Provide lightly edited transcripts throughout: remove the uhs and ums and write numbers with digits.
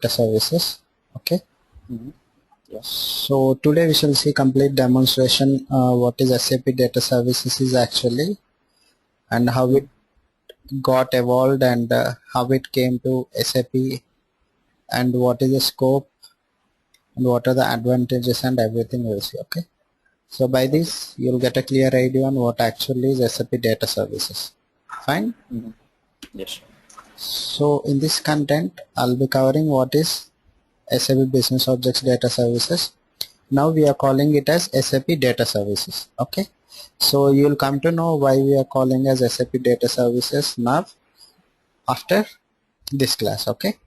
Data Services. Okay. Yes. So today we shall see complete demonstration what is SAP Data Services is actually, and how it got evolved, and how it came to SAP, and what is the scope, and what are the advantages, and everything we'll see. Okay. So by this you'll get a clear idea on what actually is SAP Data Services. Fine. Yes. So in this content I'll be covering what is SAP Business Objects Data Services. Now we are calling it as SAP Data Services. Okay. So you'll come to know why we are calling as SAP Data Services now after this class. Okay.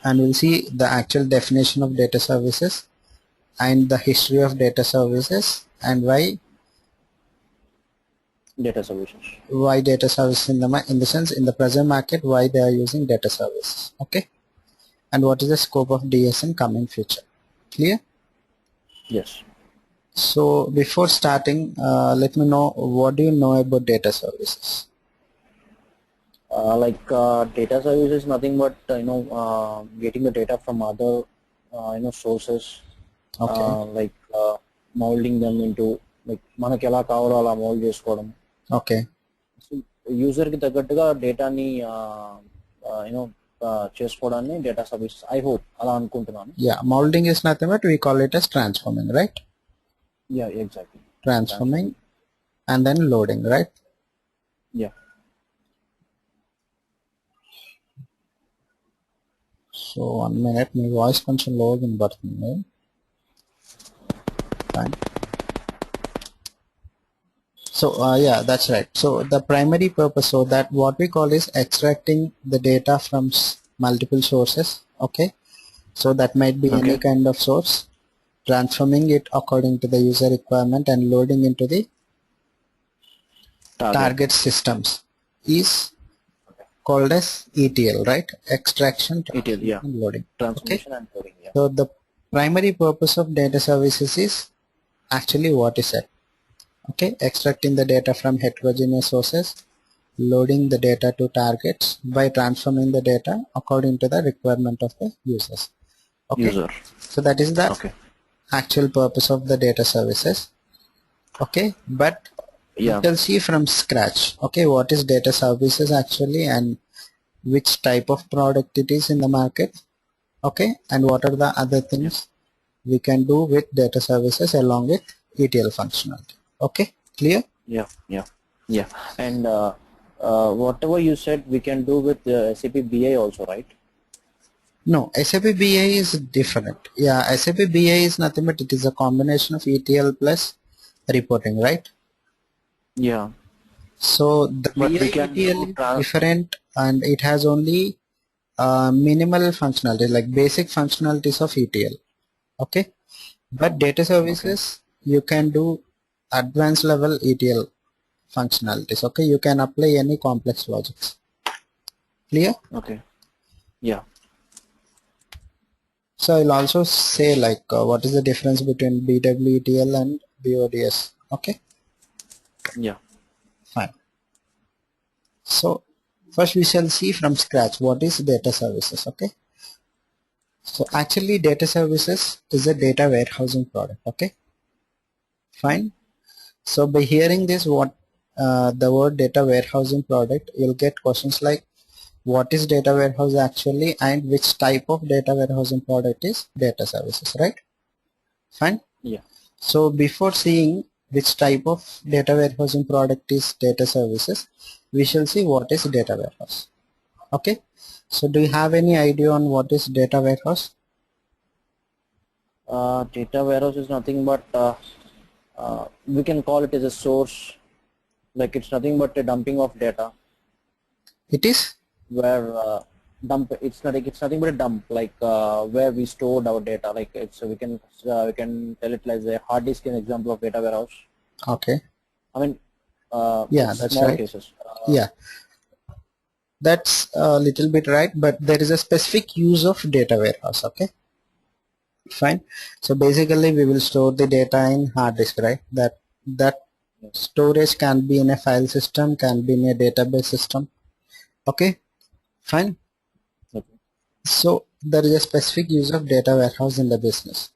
And we'll see the actual definition of data services and the history of data services, and why Data services. data services in the sense in the present market, why they are using data services. Okay. And what is the scope of DS in coming future. Clear? Yes. So before starting, let me know, what do you know about data services? Data service is nothing but getting the data from other sources. Okay. Molding them into like మనకి ఎలా కావాలో అలా mould చేసుకోవడం. Okay. User కి తగ్గట్టుగా డేటాని చేసుకోవడాన్ని data service I hope అలా అనుకుంటున్నాను. Yeah, molding is nothing but we call it as transforming, right? Yeah, exactly. Transforming and then loading, right? Yeah. So 1 minute, my voice కొంచెం low వినబడుతుంది. Fine. So yeah, that's right. So the primary purpose, so that what we call is extracting the data from multiple sources. Okay. So that might be any kind of source, transforming it according to the user requirement, and loading into the target systems is called as ETL, right? Extraction, ETL, yeah. and loading. Transformation and loading, yeah. So the primary purpose of data services is actually what is it? Okay, extracting the data from heterogeneous sources, loading the data to targets by transforming the data according to the requirement of the users. Okay. User. So that is the actual purpose of the data services. Okay, but Yeah. we shall see from scratch. Okay, what is data services actually, and which type of product it is in the market. Okay, and what are the other things we can do with data services along with ETL functionality. Okay, clear? Yeah. And whatever you said we can do with SAP BI also, right? No, SAP BI is different. Yeah, SAP BI is nothing but it is a combination of ETL plus reporting, right? Yeah. So the BI ETL is different, and it has only minimal functionality, like basic functionalities of ETL. Okay, but data services you can do advanced level ETL functionalities. Okay, you can apply any complex logics. Clear? Okay. Yeah. So I'll also say like what is the difference between BWETL and BODS. Okay. Yeah. Fine. So first we shall see from scratch what is data services. Okay. So actually data services is a data warehousing product. Okay. Fine. So by hearing this, what the word data warehousing product, you'll get questions like what is data warehouse actually, and which type of data warehousing product is data services, right? Fine. Yeah. So before seeing which type of data warehousing product is data services, we shall see what is data warehouse. Okay. So do you have any idea on what is data warehouse? Data warehouse is nothing but we can call it as a source. Like it's nothing but a dumping of data. It is where it's nothing but a dump, like where we stored our data. Like it's we can tell it like a hard disk is an example of data warehouse. Okay. I mean, yeah, that's small right. cases. Yeah, that's a little bit right, but there is a specific use of data warehouse. Okay. Fine. So basically we will store the data in hard disk, right? That storage can be in a file system, can be in a database system. Okay. Fine. Okay. So there is a specific use of data warehouse in the business.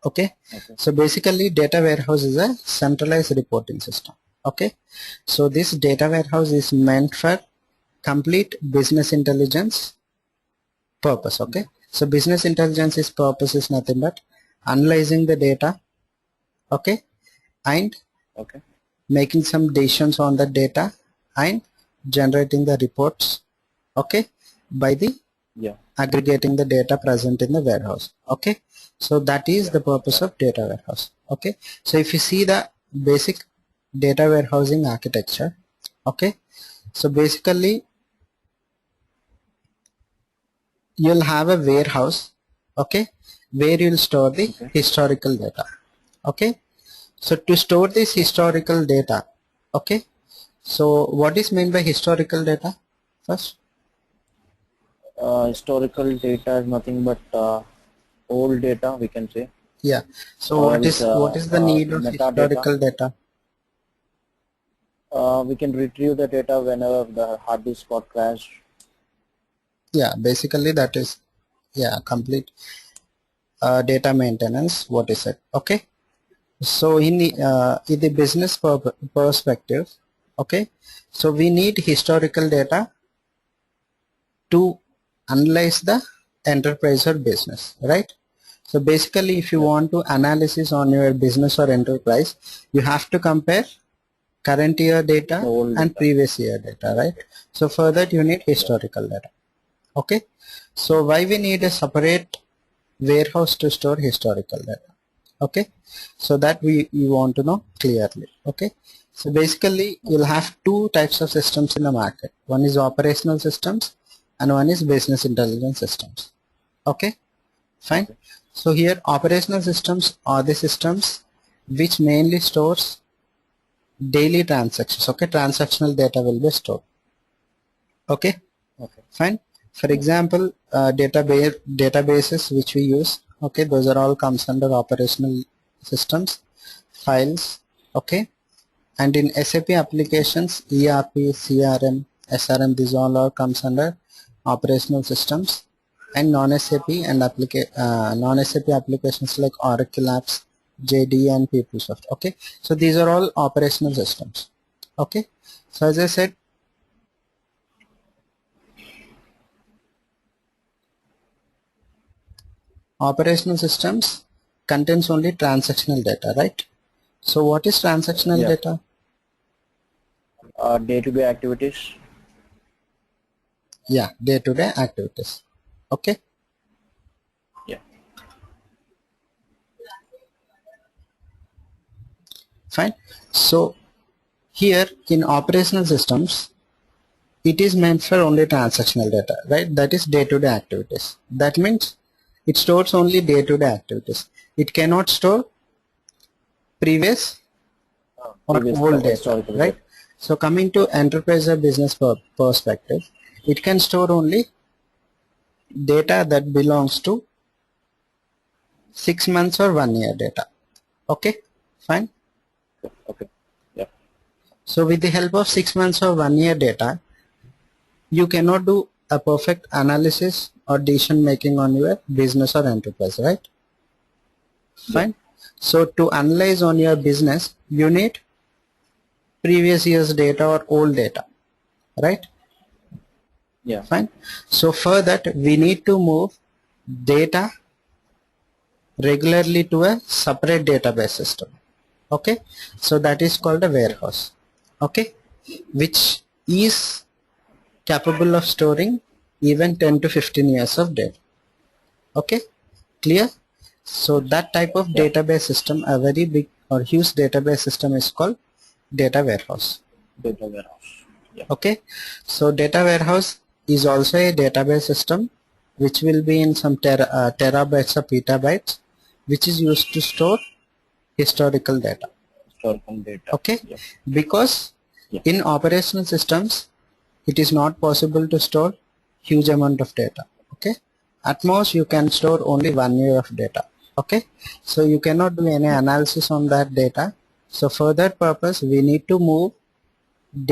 Okay, Okay. so basically data warehouse is a centralized reporting system. Okay, so this data warehouse is meant for complete business intelligence purpose. Okay, so business intelligence is purpose is nothing but analyzing the data, okay, and Okay. making some decisions on the data and generating the reports, okay, by the Yeah. aggregating the data present in the warehouse. Okay, so that is Yeah. the purpose of data warehouse. Okay, so if you see the basic data warehousing architecture, okay, so basically you'll have a warehouse, okay, where you'll store the Okay. historical data. Okay, so to store this historical data, okay, so what is meant by historical data first? Historical data is nothing but old data, we can say, Yeah, so or what else is the need of metadata. historical data? We can retrieve the data whenever the hard disk got crashed. Yeah, basically that is, yeah, complete data maintenance, what is it? Okay, so in the business perspective, okay, so we need historical data to analyze the enterprise or business, right? So basically if you Yeah. want to analysis on your business or enterprise, you have to compare current year The data old and data. previous year data, right? So for that you need Yeah. historical data. Okay, so why we need a separate warehouse to store historical data? Okay, so that we want to know clearly. Okay, so basically you'll have two types of systems in the market. One is operational systems and one is business intelligence systems. Okay, fine. Okay. So here operational systems are the systems which mainly stores daily transactions. Okay, transactional data will be stored. Okay, Okay. fine. For Yeah. example, databases which we use, okay, those are all comes under operational systems, files, okay, and in SAP applications, ERP, CRM, SRM, these all are comes under operational systems, and non-SAP and non-SAP applications like Oracle apps, JD and PeopleSoft. Okay, so these are all operational systems. Okay, so as I said, operational systems contains only transactional data, right? So what is transactional Yeah. data? Day-to-day activities. Yeah, day-to-day activities. Okay, Yeah. fine. So here in operational systems, it is meant for only transactional data, right? That is day-to-day activities. That means it stores only day-to-day activities. It cannot store previous or Previous old data, historical right? data. So coming to enterprise or business perspective, it can store only data that belongs to 6 months or 1 year data. Okay, fine. Okay. Yeah. So with the help of 6 months or 1 year data, you cannot do a perfect analysis or decision making on your business or enterprise, right? Yeah. Fine. So to analyze on your business, you need previous year's data or old data, right? Yeah. Fine. So for that, we need to move data regularly to a separate database system. Okay, so that is called a Okay. warehouse. Okay, which is capable of storing even 10 to 15 years of data. Okay, clear? So Yes. that type of Yeah. database system, a very big or huge database system, is called data warehouse. Data warehouse. Yeah. Okay, so data warehouse is also a database system which will be in some terabytes or petabytes, which is used to store historical data. Historical data. Okay, Yeah. because Yeah. in operational systems it is not possible to store huge amount of data. Okay, at most you can store only 1 year of data. Okay, so you cannot do any analysis on that data. So for that purpose we need to move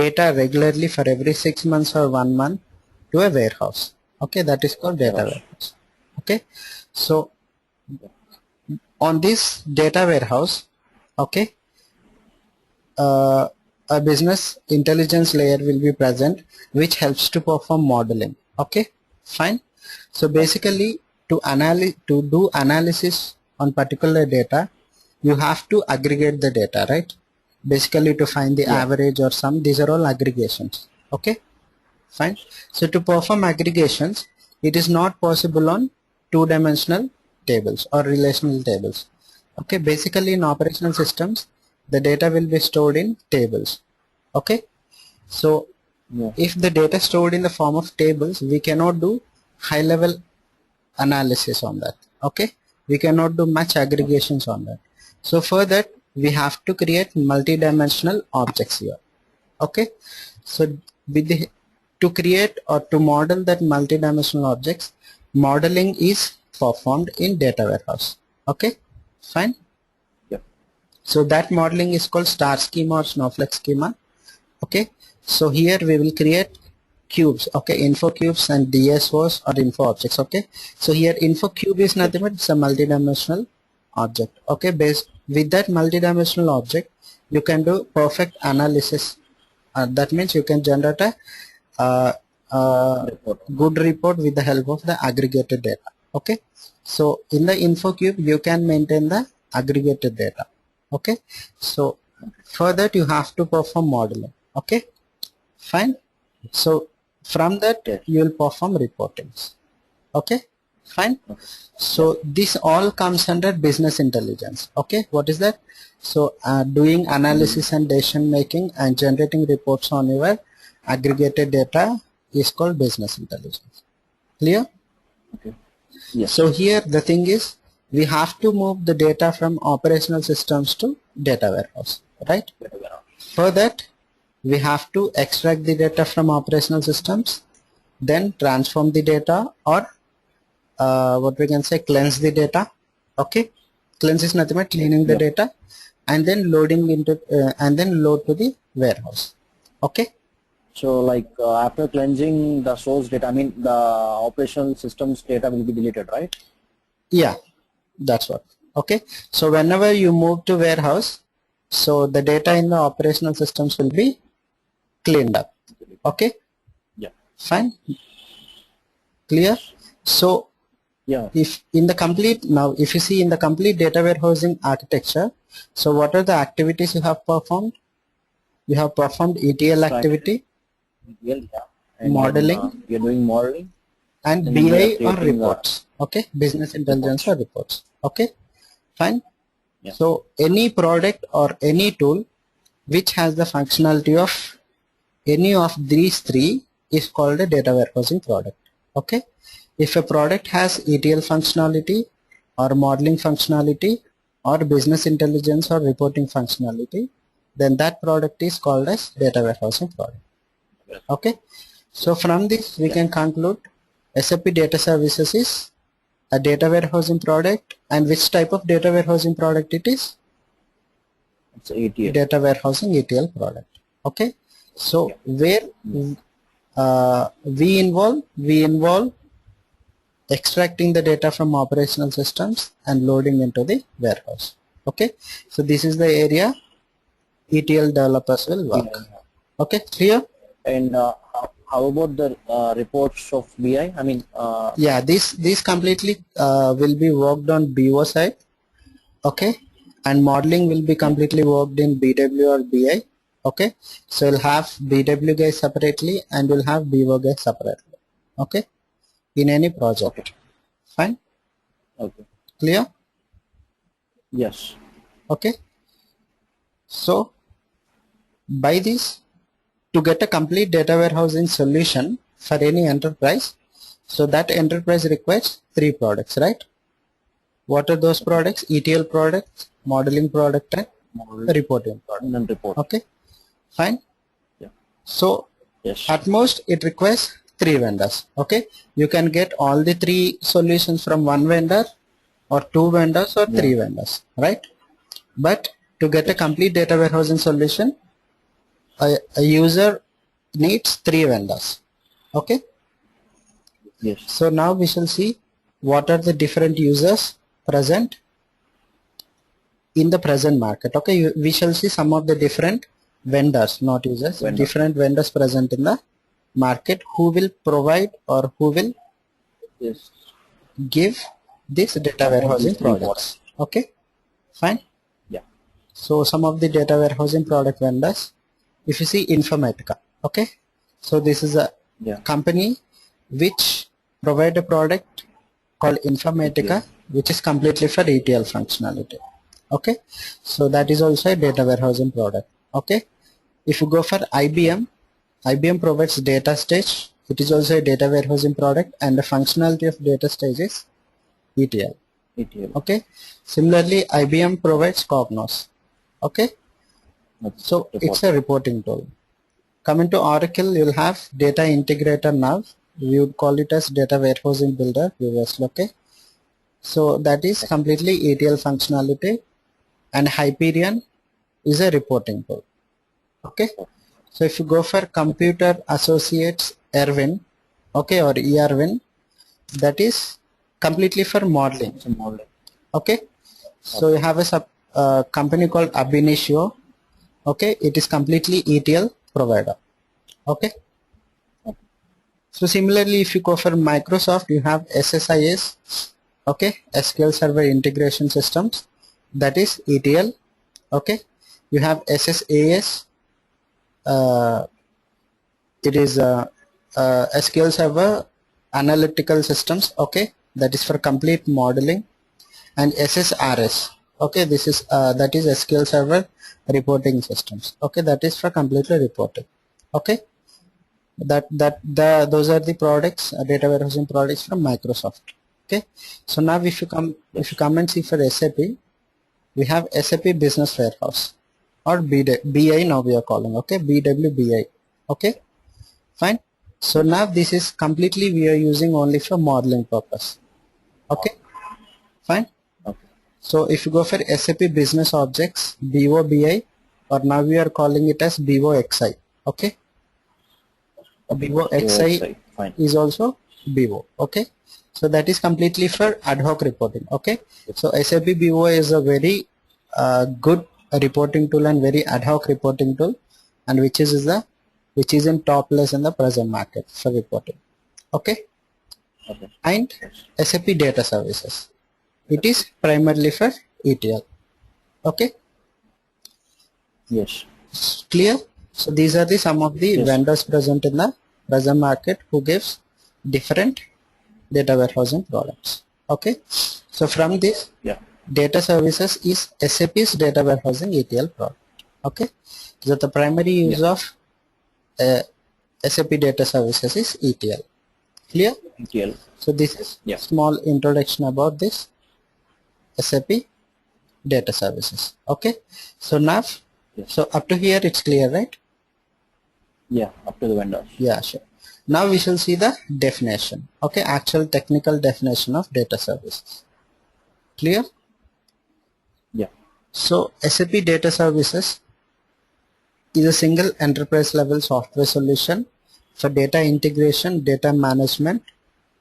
data regularly for every 6 months or 1 month to a warehouse. Okay, that is called data Yes. warehouse. Okay, so on this data warehouse, okay, a business intelligence layer will be present, which helps to perform modeling. Okay, fine. So basically, to do analysis on particular data, you have to aggregate the data, right? Basically, to find the Yeah. average or sum. These are all aggregations. Okay, fine. So to perform aggregations, it is not possible on two-dimensional tables or relational tables. Okay, basically in operational systems, the data will be stored in tables. Okay, so Yeah. if the data stored in the form of tables, we cannot do high level analysis on that. Okay, we cannot do much aggregations on that. So for that, we have to create multi-dimensional objects here. Okay, so with the, to create or to model that multi-dimensional objects, modeling is performed in data warehouse. Okay, fine. Yeah. So that modeling is called star schema or snowflake schema. Okay, so here we will create cubes. Okay, info cubes and DSOs or info objects. Okay, so here info cube is Yes. nothing but it's a multi-dimensional object. Okay, based with that multi-dimensional object, you can do perfect analysis. That means you can generate a uh, Report. good report with the help of the aggregated data. Okay, so in the info cube you can maintain the aggregated data. Okay, so for that you have to perform modeling. Okay, fine. So from that Yes. you will perform reportings. Okay, fine. Okay. So this all comes under business intelligence. Okay, what is that? So doing analysis and decision making and generating reports on your aggregated data is called business intelligence. Clear? Okay. Yes. So here the thing is, we have to move the data from operational systems to data warehouse, right? For that, we have to extract the data from operational systems, then transform the data, or what we can say, cleanse the data. Okay, cleanse is nothing but cleaning the Yeah. data and then loading into and then load to the warehouse. Okay, So like after cleansing the source data, I mean the operational systems data will be deleted, right? yeah, that's what. Okay, so whenever you move to warehouse, so the data in the operational systems will be cleaned up. Okay, Yeah. fine, clear. So Yeah. if in the complete, now if you see in the complete data warehousing architecture, so what are the activities you have performed? You have performed ETL Extraction, activity, yeah. And modeling, then you're doing modeling, and and we are BI or creating reports. Okay, business intelligence reports. or reports. Okay, fine. Yeah. So any product or any tool which has the functionality of any of these three is called a data warehousing product. Okay, if a product has ETL functionality or modeling functionality or business intelligence or reporting functionality, then that product is called as data warehousing product. Okay, so from this we Yeah. can conclude SAP Data Services is a data warehousing product. And which type of data warehousing product it is? It's ATL. Data warehousing ETL product. Okay, so where we involve extracting the data from operational systems and loading into the warehouse. Okay, so this is the area ETL developers will work. Okay, clear? And how about the reports of BI? I mean, Yeah, this completely will be worked on BO side. Okay, and modeling will be completely worked in BW or BI. Okay, so you'll have BW guys separately and you'll have BO guys separately. Okay, in any project. okay. Fine, Okay. clear? Yes. Okay, so by this, to get a complete data warehousing solution for any enterprise, so that enterprise requires three products, right? What are those products? ETL products, modeling product, and reporting product. And then report. Okay, fine. Yeah. So Yes. at most it requires three vendors. Okay, you can get all the three solutions from one vendor or two vendors or three vendors, right? But to get a complete data warehousing solution, a user needs three vendors. Okay, Yes. So now we shall see what are the different users present in the present market. Okay, we shall see some of the different vendors, not users, Vendor. different vendors present in the market who will provide or who will Yes. give this data Support warehousing these three products. Okay, fine. Yeah. So some of the data warehousing product vendors, if you see Informatica, okay, so this is a Yeah. company which provide a product called Informatica, ETL. which is completely for ETL functionality. Okay, so that is also a data warehousing product. Okay, if you go for IBM, IBM provides data stage. It is also a data warehousing product, and the functionality of data stage is ETL. ETL. Okay, similarly IBM provides Cognos. Okay, That's so it's a report. reporting tool. Coming to Oracle, you'll have data integrator now. We would call it as data warehousing builder previously. Okay, so that is completely ETL functionality, and Hyperion is a reporting tool. Okay, so if you go for Computer Associates Erwin, okay, or Erwin, that is completely for modeling. It's a model. Okay, so you have a company called Ab Initio. Okay, it is completely ETL provider. Okay, so similarly, if you go for Microsoft, you have SSIS. Okay, SQL Server Integration Systems, that is ETL. Okay, you have SSAS. It is SQL Server Analytical Systems. Okay, that is for complete modeling. And SSRS, okay, this is that is SQL Server Reporting Systems. Okay, that is for completely reporting. Okay, those are the products, data warehousing products from Microsoft. Okay, so now if you come and see for SAP, we have SAP Business Warehouse, or BI now we are calling. Okay, BWBI. Okay, fine. So now this is completely we are using only for modeling purpose. Okay, fine. Okay. So if you go for SAP Business Objects, BOBI, or now we are calling it as BOXI. Okay, BOXI Fine. is also BO. Okay, so that is completely for ad hoc reporting. Okay, so SAP BO is a very good reporting tool and very ad hoc reporting tool, and which is in top place in the present market for reporting. Okay, Okay. and Yes. SAP Data Services, it is primarily for ETL. Okay, Yes. clear? So these are the some of the Yes. vendors present in the present market who gives different data warehousing products. Okay, so from this, Yeah. data services is SAP's data warehousing ETL product. Okay, so the primary use of SAP data services is ETL. Clear? ETL. So this is Yeah. small introduction about this SAP data services. Okay, so now, Yes. so up to here it's clear, right? Yeah. Up to the vendors. Yeah, sure. Now we shall see the definition. Okay, actual technical definition of data services. Clear? Yeah. So SAP Data Services is a single enterprise level software solution for data integration, data management,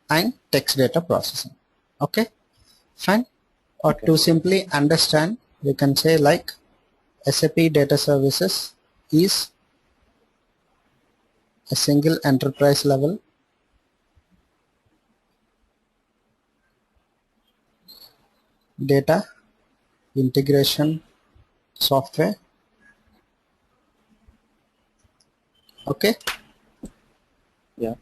and text data processing. Okay, fine. Or Okay. to simply understand, we can say like SAP Data Services is a single enterprise level data integration software. Okay, Yeah.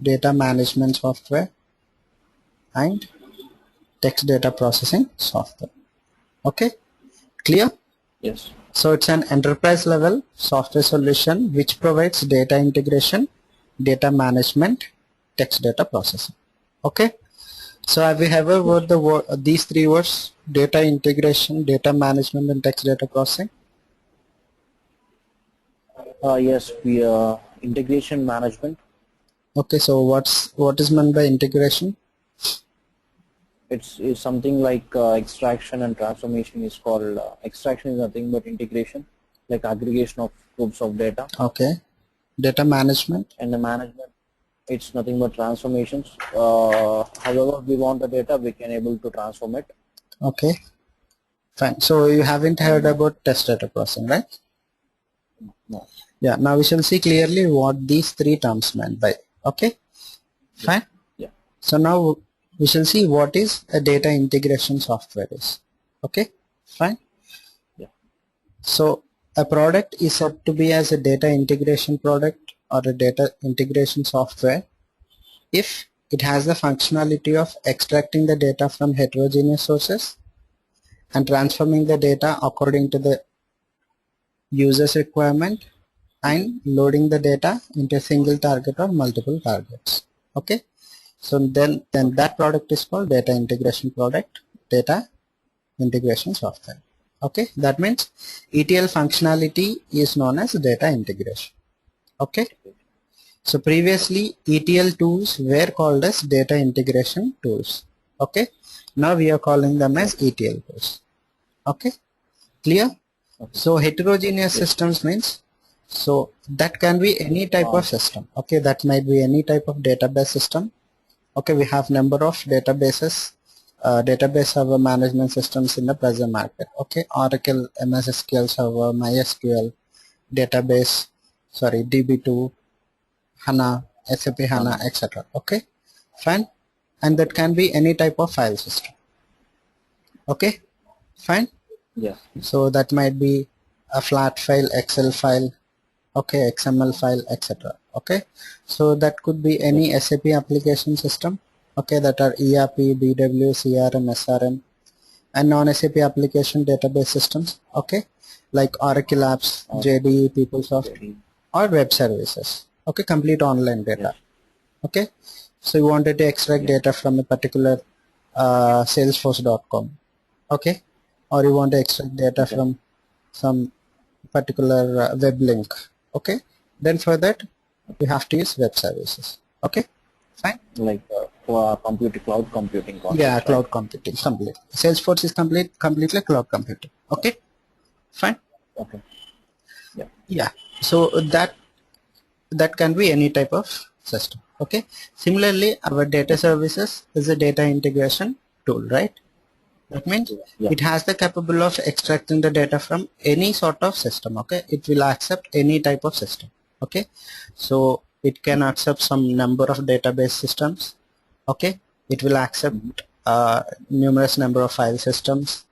data management software and text data processing software. Okay, clear? Yes. So it's an enterprise level software solution which provides data integration, data management, text data processing. Okay, so have you ever heard these three words: data integration, data management, and text data processing? Yes. We integration management. Okay, so what is meant by integration? It's something like extraction and transformation is called extraction is nothing but integration, like aggregation of groups of data. Okay, Data management. And the management, it's nothing but transformations. However we want the data, we can able to transform it. Okay, fine. So you haven't heard about test data processing, right? No. Yeah, now we shall see clearly what these three terms meant by. Okay, fine. Yeah. So now we shall see what is a data integration software is. Okay, fine. Yeah. So a product is said to be as a data integration product or a data integration software if it has the functionality of extracting the data from heterogeneous sources and transforming the data according to the user's requirement and loading the data into a single target or multiple targets. Okay, so then that product is called data integration product, data integration software. Okay, that means ETL functionality is known as data integration. Okay, so previously ETL tools were called as data integration tools. Okay, now we are calling them as ETL tools. Okay, clear? So heterogeneous systems means, so that can be any type of system. Okay, that might be any type of database system. Okay, we have number of databases, database server management systems in the present market. Okay, Oracle, MS SQL Server, MySQL, database, sorry, DB2, HANA, SAP HANA, etc. Okay, fine, and that can be any type of file system. Okay, fine. Yeah. So that might be a flat file, Excel file, okay, XML file, etc. Okay, so that could be any SAP application system, okay, that are ERP, BW, CRM, SRM, and non-SAP application database systems, okay, like Oracle apps, JDE, PeopleSoft, or web services, okay, complete online data. Okay, so you wanted to extract data from a particular salesforce.com, okay, or you want to extract data from some particular web link. Okay, then for that you have to use web services. Okay, fine. Like for cloud computing concept, Yeah, right? cloud computing, complete. Salesforce is completely cloud computing. Okay, fine. Okay. Yeah. Yeah, so that can be any type of system. Okay, similarly our data services is a data integration tool, right? That means it has the capable of extracting the data from any sort of system. Okay, it will accept any type of system. Okay, so it can accept some number of database systems. Okay, it will accept numerous number of file systems.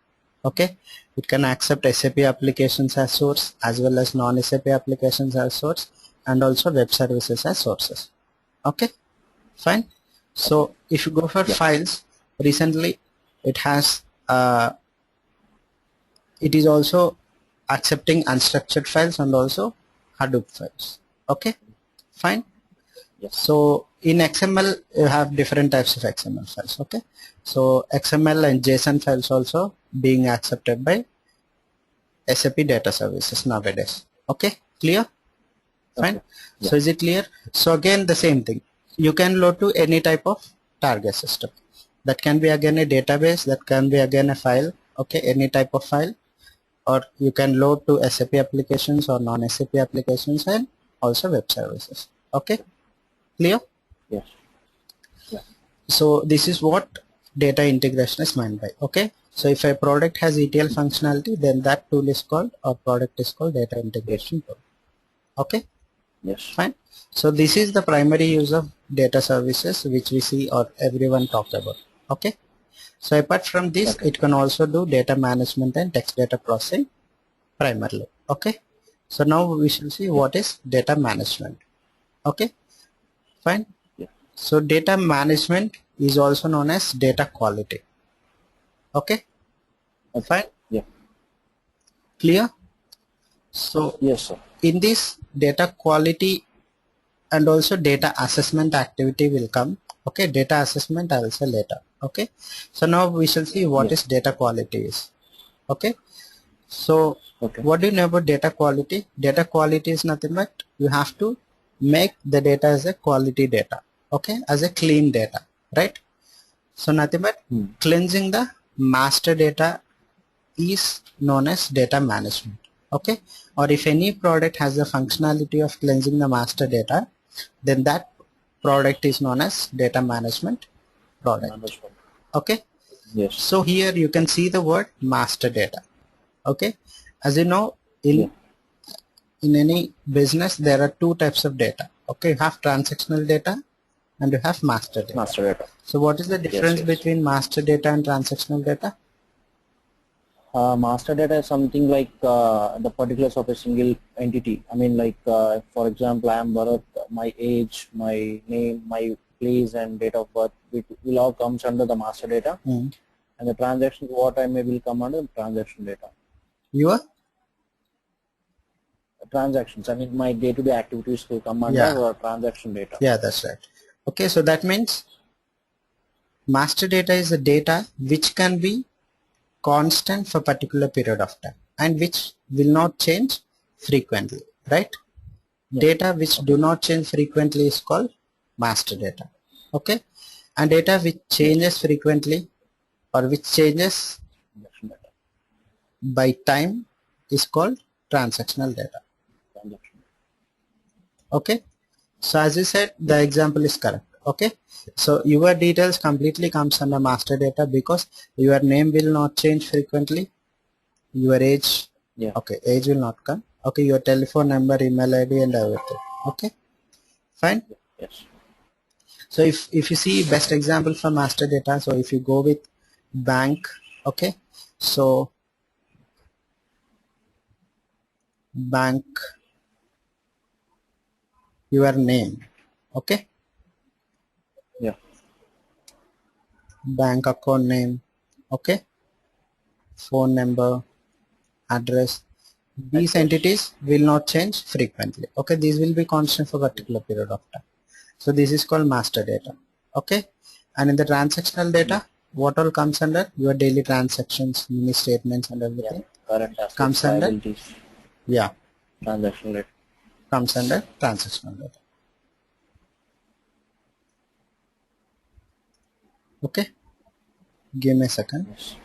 Okay, it can accept SAP applications as source as well as non-SAP applications as source, and also web services as sources. Okay, fine. So if you go for files, recently it has it is also accepting unstructured files and also Hadoop files. Okay, fine. So in XML you have different types of XML files. Okay, so XML and JSON files also being accepted by SAP Data Services nowadays. Okay, clear? Fine. So is it clear? So again the same thing. You can load to any type of target system. That can be again a database, that can be again a file, okay, any type of file, or you can load to SAP applications or non-SAP applications and also web services. Okay, clear? Yes. So this is what data integration is meant by. Okay, so if a product has ETL functionality, then that tool is called, or product is called, data integration tool. Okay. Yes. Fine. So this is the primary use of data services which we see or everyone talked about. Okay. So apart from this, it can also do data management and text data processing primarily. Okay. So now we shall see what is data management. Okay. Fine. So data management is also known as data quality. Okay. Fine. Yeah. Clear? So Yes, sir. in this data quality and also data assessment activity will come. Okay, data assessment I will say later. Okay, so now we shall see what is data quality is. Okay, so what do you know about data quality? Data quality is nothing but you have to make the data as a quality data, okay, as a clean data, right? So nothing but cleansing the master data is known as data management. Okay, or if any product has the functionality of cleansing the master data, then that product is known as data management product. Management. Okay, Yes. so here you can see the word master data. Okay, as you know, in any business there are two types of data. Okay, you have transactional data and you have master data. Master data. So what is the difference between master data and transactional data? Master data is something like the particulars of a single entity. I mean, like for example, I am Bharat, my age, my name, my place, and date of birth will all comes under the master data, and the transactions what I may will come under transaction data. Your Transactions. I mean, my day-to-day activities will come under transaction data. Yeah, that's right. Okay, so that means master data is the data which can be constant for particular period of time and which will not change frequently, right? Data which do not change frequently is called master data. Okay, and data which changes frequently or which changes by time is called transactional data. Okay, so as you said, the example is correct. Okay, so your details completely comes under master data because your name will not change frequently, your age, okay, age will not come, okay, your telephone number, email ID and everything. Okay, fine. Yes. So if you see best example for master data, so if you go with bank, okay, so bank, your name, okay, bank account name, okay, phone number, address, these entities will not change frequently. Okay, these will be constant for a particular period of time. So this is called master data. Okay, and in the transactional data, what all comes under? Your daily transactions, mini statements and everything. Current assets, comes under liabilities. Transactional data. Comes under transactional data. Okay, give me a second. Yes.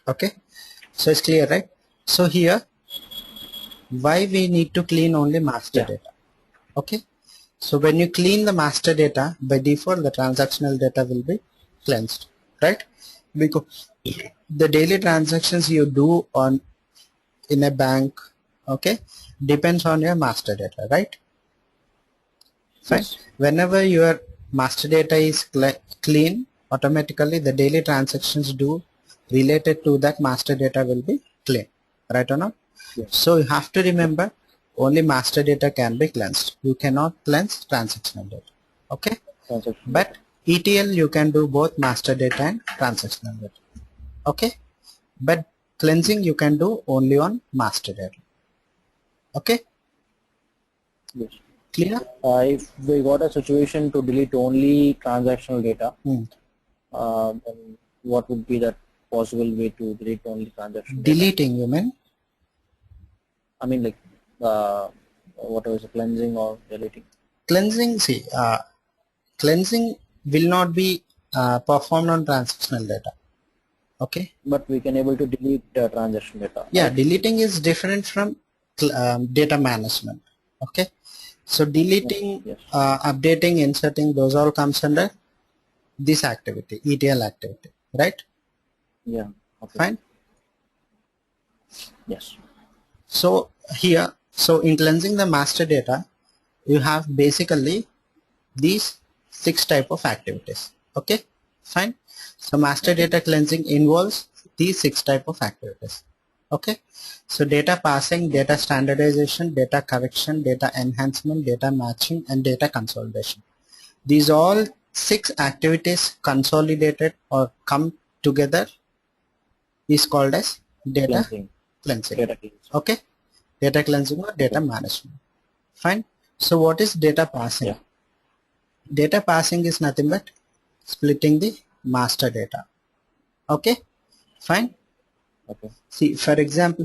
Okay, so it's clear, right? So here, why we need to clean only master data? Okay, so when you clean the master data, by default the transactional data will be cleansed, right? Because the daily transactions you do on in a bank, okay, depends on your master data, right? Fine. Whenever your master data is clean, automatically the daily transactions do related to that master data will be clean, right or not? So you have to remember only master data can be cleansed. You cannot cleanse transactional data. Okay, but ETL you can do both master data and transactional data. Okay, but cleansing you can do only on master data. Okay, clear? If we got a situation to delete only transactional data, then what would be the possible way to delete only transactional deleting data? You mean? I mean, like whatever is cleansing or deleting. Cleansing, see, cleansing will not be performed on transactional data. Okay, but we can able to delete transaction data. Yeah, right? Deleting is different from data management. Okay, so deleting, updating, inserting, those all comes under this activity, ETL activity, right? Yeah. Okay. Fine. Yes. So here, so in cleansing the master data, you have basically these 6 type of activities. Okay, fine. So master data cleansing involves these 6 type of activities. Okay, so data passing, data standardization, data correction, data enhancement, data matching, and data consolidation. These all 6 activities consolidated or come together is called as data Cleansing. cleansing. Data cleansing. Okay, data cleansing or data Okay. management. Fine. So what is data passing? Yeah. Data passing is nothing but splitting the master data. Okay, fine. Okay. See, for example,